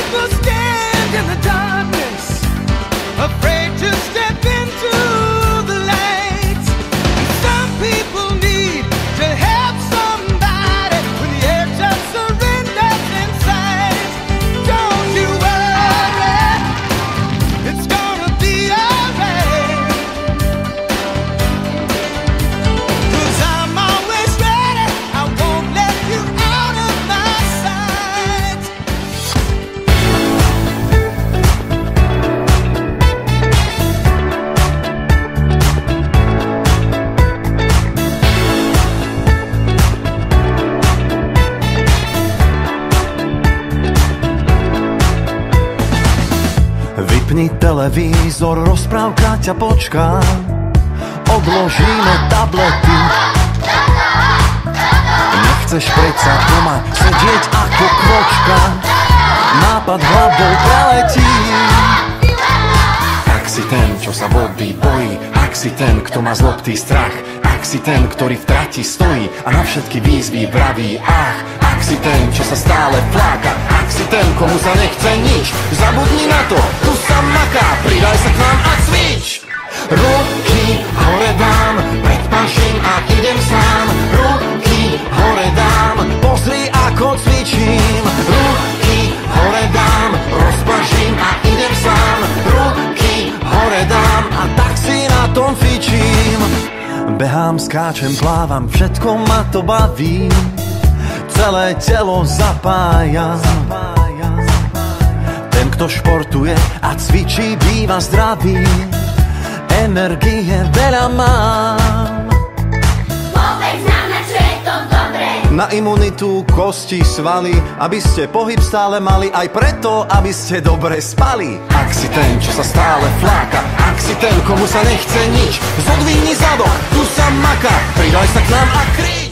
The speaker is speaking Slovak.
people stand in the darkness, afraid to step into the light. Some people need to help somebody when the edge of surrender's in sight. Don't you worry, it's gonna be alright. 'Cause I'm always ready, I won't let you out of my sight. Vypni televízor, rozprávka ťa počká. Odložíme tablety. Nechceš predsa doma sedieť ako kvočka. Nápad hlavou preletí. Ak si ten, čo sa vody bojí, ak si ten, kto má zlobtý strach, ak si ten, ktorý v trati stojí a na všetky výzvy vraví ach, ak si ten, čo sa stále fláka, ak si ten, komu sa nechce nič, zabudni na to, tu sa maká, pridaj sa k nám a cvič. Ruky hore dám, predpaším a idem sám. Ruky hore dám, pozri ako cvičím. Ruky hore dám, rozpaším a idem sám. Ruky hore dám a tak si na tom fičím. Behám, skáčem, plávam, všetko ma to baví. Celé telo zapájam. Ten, kto športuje a cvičí, býva zdravý. Energie veľa mám. Povedz nám, na čo je to dobré. Na imunitu, kosti, svaly, aby ste pohyb stále mali, aj preto, aby ste dobre spali. Ak si ten, čo sa stále fláka, ak si ten, komu sa nechce nič, zodvihni zadok, tu sa maká, pridaj sa k nám a krič.